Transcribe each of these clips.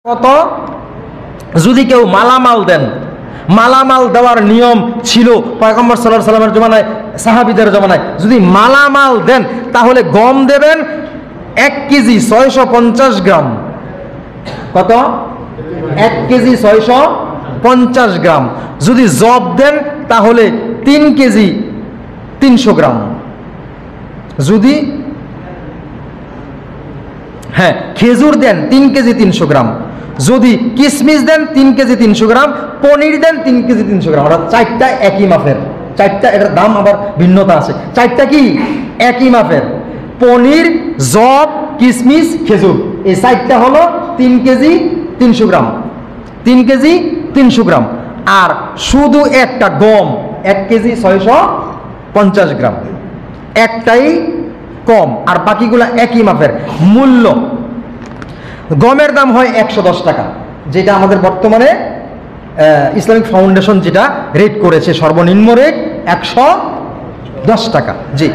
কত? যদি কেউ মালামাল দেন, মালামাল দেওয়ার নিয়ম ছিল পয়গম্বর সাল্লাল্লাহু আলাইহি ওয়াসাল্লামের জমানায়, সাহাবীদের জমানায়। যদি মালামাল দেন তাহলে গম দেবেন 1 কেজি 650 গ্রাম। কত? 1 কেজি 650 গ্রাম। যদি জব দেন তাহলে 3 কেজি 300 গ্রাম। যদি খেজুর দেন 3 কেজি 300 গ্রাম। যদি কিশমিশ দেন 3 কেজি 300 গ্রাম। পনির দেন 3 কেজি 300 গ্রাম। অর্থাৎ 4টা একই মাপের, 4টা, এটার দাম আবার ভিন্নতা আছে। 4টা কি একই মাপের, পনির, জব, কিশমিশ, খেজুর, এই 4টা হলো 3 কেজি 300 গ্রাম। 3 কেজি 300 গ্রাম। আর শুধু একটা গম 1 কেজি 650 গ্রাম, একটাই কম আর বাকিগুলা একই মাপের। মূল্য গমের দাম হয় 110 টাকা, যেটা আমাদের বর্তমানে ইসলামিক ফাউন্ডেশন যেটা রেট করেছে, সর্বনিম্ন রেট 110 টাকা। জি।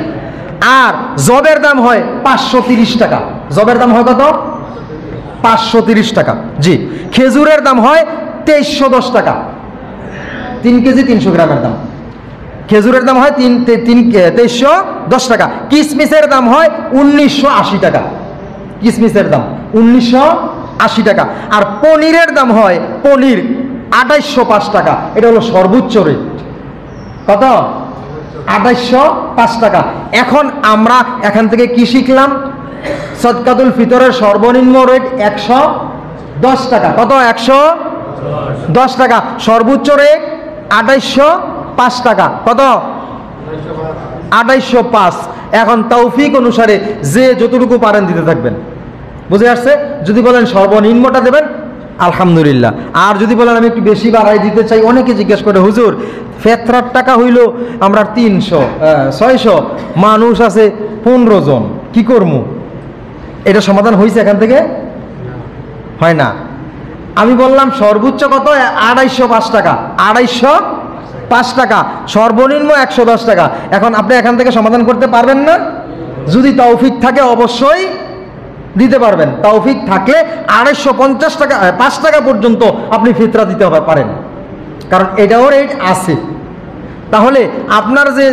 আর জবের দাম হয় 530 টাকা। জবের দাম হয় কত? 530 টাকা। জি। খেজুরের দাম হয় 2310 টাকা, 3 কেজি 300 গ্রামের দাম। খেজুরের দাম হয় 2310 টাকা। কিশমিশের দাম হয় 1980 টাকা। কিশমিশের দাম 1980 টাকা। আর পনিরের দাম হয়, পনির 2805 টাকা। এটা হলো সর্বোচ্চ রেট। কত? 2805 টাকা। এখন আমরা এখান থেকে কি শিখলাম? সদকাতুল ফিতরের সর্বনিম্ন রেট 110 টাকা। কত? 110 টাকা। সর্বোচ্চ রেট 2805 টাকা। কত? 2805। এখন তৌফিক অনুসারে যে যতটুকু পারেন দিতে থাকবেন। বুঝে আসছে? যদি বলেন সর্বনিম্নটা দেবেন, আলহামদুলিল্লাহ। আর যদি বলেন আমি একটু বেশি বাড়াই দিতে চাই, অনেকে জিজ্ঞেস করে হুজুর ফেতরার টাকা হইল আমরা 300 600, মানুষ আছে 15 জন, কি করবো? এটা সমাধান হয়েছে এখান থেকে? হয় না। আমি বললাম সর্বোচ্চ কত? 2805 টাকা। 2805 টাকা। সর্বনিম্ন 110 টাকা। এখন আপনি এখান থেকে সমাধান করতে পারবেন না? যদি তৌফিক থাকে অবশ্যই দিতে পারবেন। তৌফিক থাকলে 2850 টাকা, 5 টাকা পর্যন্ত আপনি ফিতরা দিতে পারেন, কারণ এটাও রেট আছে। তাহলে আপনার যে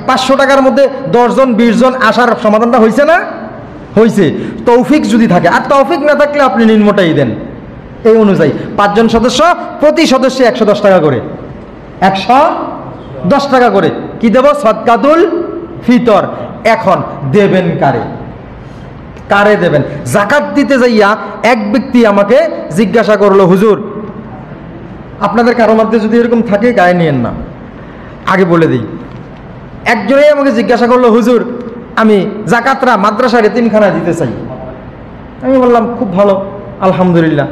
500 টাকার মধ্যে 10 জন 20 জন আসার সমাধানটা হয়েছে না? হয়েছে। তৌফিক যদি থাকে। আর তৌফিক না থাকলে আপনি নিম্নটাই দেন। এই অনুযায়ী 5 জন সদস্য, প্রতি সদস্য 110 টাকা করে, 110 টাকা করে কি দেব? সদকাতুল ফিতর। এখন দেবেন কারে? কারে দেবেন? জাকাত দিতে যাইয়া এক ব্যক্তি আমাকে জিজ্ঞাসা করলো, হুজুর আপনাদের কারো মধ্যে যদি এরকম থাকে গায়ে নিয়েন না, আগে বলে দিই। একজনেই আমাকে জিজ্ঞাসা করলো, হুজুর আমি জাকাতরা মাদ্রাসার এতিমখানায় দিতে চাই। আমি বললাম খুব ভালো, আলহামদুলিল্লাহ।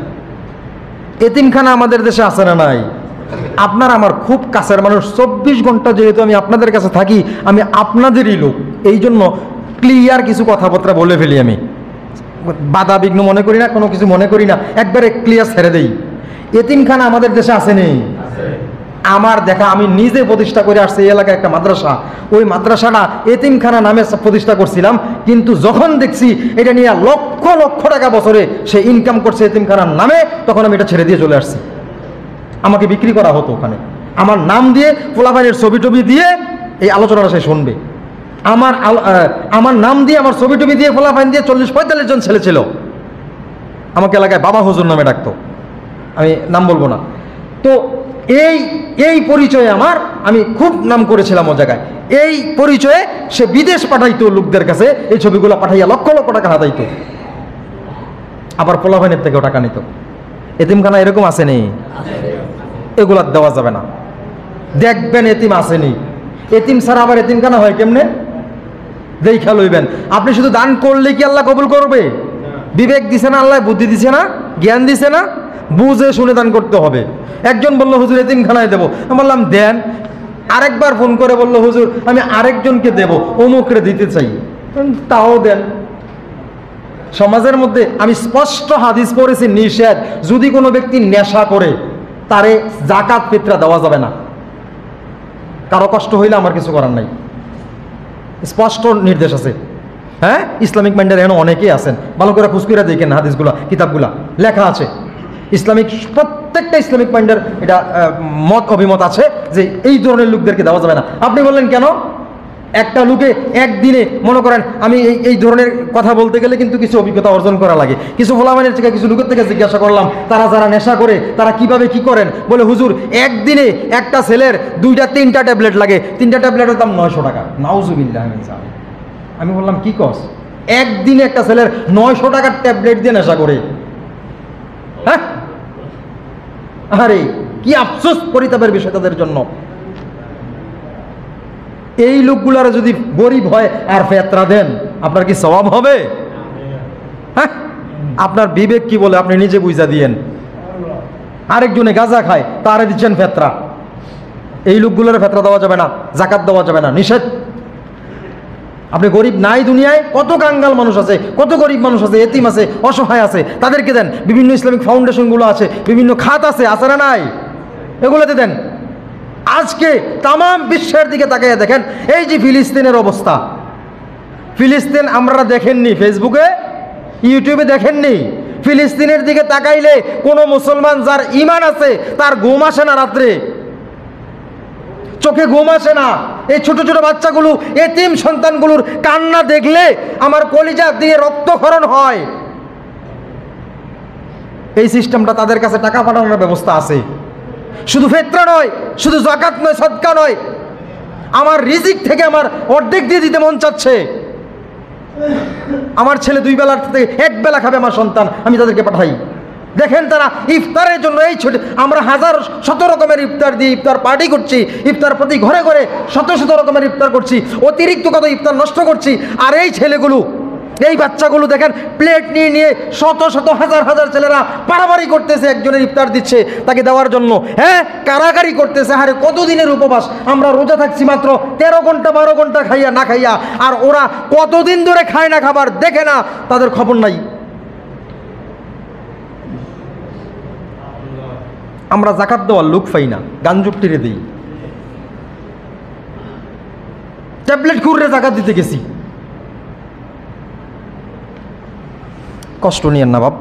এতিমখানা আমাদের দেশে আছে না নাই? আপনার আমার খুব কাছের মানুষ। 24 ঘন্টা যেহেতু আমি আপনাদের কাছে থাকি, আমি আপনাদেরই লোক, এই জন্য ক্লিয়ার কিছু কথাবার্তা বলে ফেলি। আমি বাধা বিঘ্ন মনে করি না, কোনো কিছু মনে করি না, একবারে ক্লিয়ার ছেড়ে দেই। এতিমখানা আমাদের দেশে আছে নেই? আমার দেখা, আমি নিজে প্রতিষ্ঠা করে আসছি এই এলাকায় একটা মাদ্রাসা। ওই মাদ্রাসাটা এতিমখানা নামে প্রতিষ্ঠা করছিলাম, কিন্তু যখন দেখছি এটা নিয়ে লক্ষ লক্ষ টাকা বছরে সে ইনকাম করছে এতিমখানার নামে, তখন আমি এটা ছেড়ে দিয়ে চলে আসছি। আমাকে বিক্রি করা হতো ওখানে, আমার নাম দিয়ে পোলাপাইনের ছবি টবি দিয়ে এই আলোচনাটা সে শুনবে। আমার নাম দিয়ে, আমার ছবি টবি দিয়ে, পোলাপাইন দিয়ে 40-45 জন ছেলে ছিল। আমাকে এলাকায় বাবা হুজুর নামে ডাকতো, আমি নাম বলবো না। তো এই পরিচয়ে আমি খুব নাম করেছিলাম ও জায়গায়। এই পরিচয়ে সে বিদেশ পাঠাইতো লোকদের কাছে, এই ছবিগুলো পাঠাইয়া লক্ষ লক্ষ টাকা হাতাইতো, আবার পোলাপাইনের থেকেও টাকা নিত। এতিমখানা এরকম আসেনি? এগুলা দেওয়া যাবে না। দেখবেন এতিম আসেনি। এতিম ছাড়া আবার এতিমখানা হয় কেমনে? দেখা লইবেন। আপনি শুধু দান করলে কি আল্লাহ কবুল করবে? বিবেক দিছে না আল্লাহ? বুদ্ধি দিছে না? জ্ঞান দিছে না? বুঝে শুনে দান করতে হবে। একজন বলল হুজুর এতিমখানায় দেবো, আমি বললাম দেন। আরেকবার ফোন করে বলল হুজুর আমি আরেকজনকে দেবো, অমুকরে দিতে চাই, তাও দেন। সমাজের মধ্যে আমি স্পষ্ট হাদিস পড়েছি, নিষেধ। যদি কোনো ব্যক্তি নেশা করে তারে জাকাত ফিতরা দেওয়া যাবে না। কারো কষ্ট হইলে আমার কিছু করার নাই, স্পষ্ট নির্দেশ আছে। হ্যাঁ, ইসলামিক মাইন্ডের এখানে অনেকেই আছেন, ভালো করে খুঁজকিরা দেখেন হাদিসগুলা, কিতাবগুলা লেখা আছে। ইসলামিক প্রত্যেকটা ইসলামিক মাইন্ডের এটা মত অভিমত আছে যে এই ধরনের লোকদেরকে দেওয়া যাবে না। আপনি বললেন কেন? একটা লোকে একদিনে মনে করেন আমি এই ধরনের কথা বলতে গেলে কিন্তু কিছু অভিজ্ঞতা অর্জন করা লাগে। কিছু ফলামানের থেকে কিছু লোকের থেকে জিজ্ঞাসা করলাম তারা যারা নেশা করে তারা কিভাবে কি করেন, বলে হুজুর একদিনে একটা ছেলের 2-3টা ট্যাবলেট লাগে, 3টা ট্যাবলেটের দাম 900 টাকা। নাউজুবিল্লাহ। আমি বললাম কি কস, একদিনে একটা ছেলের 900 টাকার ট্যাবলেট দিয়ে নেশা করে? হ্যাঁ, আরে কি আফসোস, পরিতাপের বিষয় তাদের জন্য। এই লোকগুলারা যদি গরিব হয় আর ফেতরা দেন, আপনার কি সওয়াব হবে? হ্যাঁ, আপনার বিবেক কি বলে আপনি নিজে বুঝা দিয়েন। আরেকজনে গাঁজা খায় তারে দিচ্ছেন ফেতরা। এই লোকগুলোর ফেতরা দেওয়া যাবে না, জাকাত দেওয়া যাবে না, নিষেধ। আপনি গরিব নাই দুনিয়ায়, কত কাঙ্গাল মানুষ আছে, কত গরিব মানুষ আছে, এতিম আছে, অসহায় আছে, তাদেরকে দেন। বিভিন্ন ইসলামিক ফাউন্ডেশনগুলো আছে, বিভিন্ন খাত আছে না নাই, এগুলোতে দেন। আজকে তাম বিশ্বের দিকে তাকিয়ে দেখেন, এই যে ফিলিস্তিনের অবস্থা, ফিলিস্তিন আমরা দেখেননি, ফেসবুকে ইউটিউবে দেখেননি? ফিলিস্তিনের দিকে তাকাইলে কোনো মুসলমান যার ঈমান আছে তার ঘুম আসে না, রাত্রে চোখে ঘুম আসে না। এই ছোট ছোট বাচ্চাগুলো, এতিম সন্তানগুলোর কান্না দেখলে আমার কলিজা দিয়ে রক্তক্ষরণ হয়। এই সিস্টেমটা তাদের কাছে টাকা পাঠানোর ব্যবস্থা আছে। শুধু ফিতরা নয়, শুধু যাকাত নয়, সদকা নয়, আমার রিজিক থেকে আমার অর্ধেক দিয়ে দিতে মন চাচ্ছে। আমার ছেলে 2 বেলার থেকে 1 বেলা খাবে আমার সন্তান, আমি তাদেরকে পাঠাই। দেখেন তারা ইফতারের জন্য এই ছোট, আমরা শত রকমের ইফতার দিয়ে ইফতার পার্টি করছি, ইফতার প্রতি ঘরে ঘরে শত রকমের ইফতার করছি, অতিরিক্ত কত ইফতার নষ্ট করছি। আর এই ছেলেগুলো, এই বাচ্চাগুলো দেখেন প্লেট নিয়ে নিয়ে শত হাজার ছেলেরা পারাবারি করতেছে, একজনের ইফতার দিচ্ছে তাকে দেওয়ার জন্য। হ্যাঁ, কারাকারি করতেছে। আরে কতদিনের উপবাস, আমরা রোজা থাকছি মাত্র 13 ঘন্টা 12 ঘন্টা খাইয়া না খাইয়া, আর ওরা কতদিন ধরে খায় না, খাবার দেখে না, তাদের খবর নাই। আমরা জাকাত দেওয়ার লোক পাই না, গাঞ্জুক টেরে দিই। ট্যাবলেট খুঁড়ে জাকাত দিতে গেছি। কষ্ট নিয়েন না বাপ,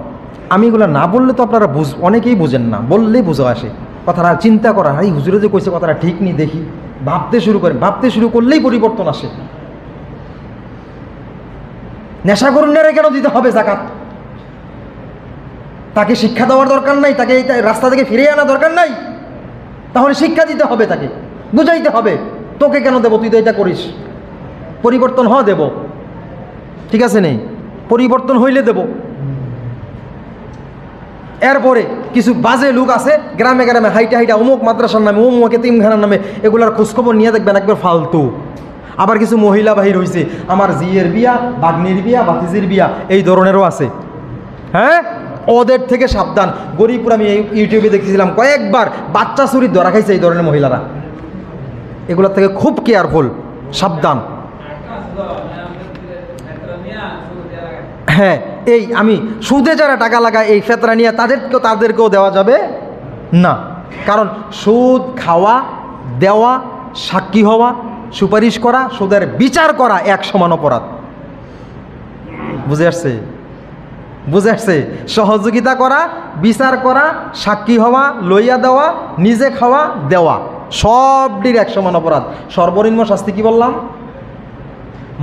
আমি এগুলো না বললে তো আপনারা অনেকেই বুঝেন না, বললেই বুঝে আসে। কথাটা চিন্তা করা, এই হুজুরে যে কইছে কথাটা ঠিক নেই, দেখি ভাবতে শুরু করেন। ভাবতে শুরু করলেই পরিবর্তন আসে। নেশা করুণারে কেন দিতে হবে জাকাত? তাকে শিক্ষা দেওয়ার দরকার নাই, তাকে এই রাস্তা থেকে ফিরিয়ে আনা দরকার নাই। তাহলে শিক্ষা দিতে হবে, তাকে বুঝাইতে হবে। তোকে কেন দেবো, তুই তো এটা করিস, পরিবর্তন হওয়া দেব, ঠিক আছে নেই, পরিবর্তন হইলে দেব। এরপরে কিছু বাজে লোক আছে গ্রামে গ্রামে হাইটা অমুক মাদ্রাসার নামে, অমুক এতিমখানার নামে, এগুলার খোঁজখবর নিয়ে দেখবেন একবার ফালতু। আবার কিছু মহিলা বাহির হয়েছে, আমার জিয়ের বিয়া, বাগ্নির বিয়া, বাতিজির বিয়া, এই ধরনেরও আছে। হ্যাঁ, ওদের থেকে সাবধান। গরিবপুর আমি ইউটিউবে দেখেছিলাম কয়েকবার বাচ্চা চুরির ধরা খাইছে এই ধরনের মহিলারা। এগুলোর থেকে খুব কেয়ারফুল, সাবধান। হ্যাঁ, এই আমি সুদে যারা টাকা লাগায় এই ফেতরা নিয়ে তাদেরকেও দেওয়া যাবে না। কারণ সুদ খাওয়া, দেওয়া, সাক্ষী হওয়া, সুপারিশ করা, সুদের বিচার করা এক সমান অপরাধ। বুঝে আসছে? সহযোগিতা করা, বিচার করা, সাক্ষী হওয়া, লইয়া দেওয়া, নিজে খাওয়া, দেওয়া, সবটির এক সমান অপরাধ। সর্বনিম্ন শাস্তি কি বললাম?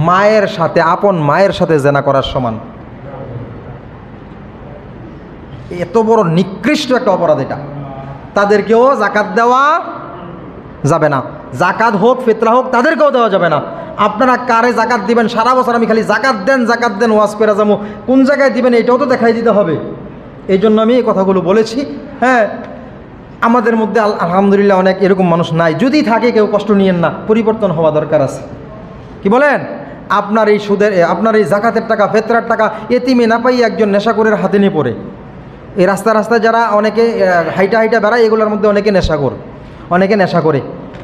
মায়ের সাথে, আপন মায়ের সাথে জেনা করার সমান। এত বড় নিকৃষ্ট একটা অপরাধ এটা। তাদেরকেও জাকাত দেওয়া যাবে না। জাকাত হোক, ফিতরা হোক, তাদেরকেও দেওয়া যাবে না। আপনারা কারে জাকাত দিবেন? সারা বছর আমি খালি জাকাত দেন ওয়াজ করে যাবো, কোন জায়গায় দিবেন এটাও তো দেখাই দিতে হবে। এই জন্য আমি এই কথাগুলো বলেছি। হ্যাঁ, আমাদের মধ্যে আলহামদুলিল্লাহ অনেক এরকম মানুষ নাই। যদি থাকে কেউ কষ্ট নিয়েন না, পরিবর্তন হওয়া দরকার আছে। কি বলেন? আপনার এই সুদের, আপনার এই জাকাতের টাকা, ফিতরার টাকা এতিমে না পাই একজন নেশাখোরের হাতে নিয়ে পড়ে। এই রাস্তায় যারা অনেকে হাইটা বেড়ায়, এগুলোর মধ্যে অনেকে নেশা করে,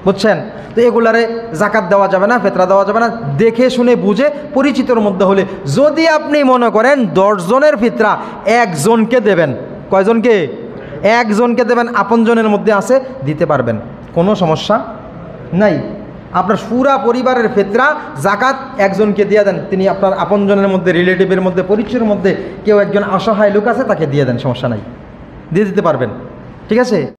বুঝছেন? তো এগুলারে জাকাত দেওয়া যাবে না, ফিতরা দেওয়া যাবে না। দেখে শুনে বুঝে পরিচিতর মধ্যে হলে, যদি আপনি মনে করেন 10 জনের ফিতরা একজনকে দেবেন, কয়জনকে? একজনকে দেবেন, আপনজনের মধ্যে আছে, দিতে পারবেন, কোনো সমস্যা নাই। আপনার পুরা পরিবারের ফিতরা জাকাত একজনকে দিয়ে দেন, তিনি আপনার আপনজনের মধ্যে, রিলেটিভের মধ্যে, পরিচয়ের মধ্যে কেউ একজন অসহায় লোক আছে, তাকে দিয়ে দেন, সমস্যা নাই। দিয়ে দিতে পারবেন। ঠিক আছে।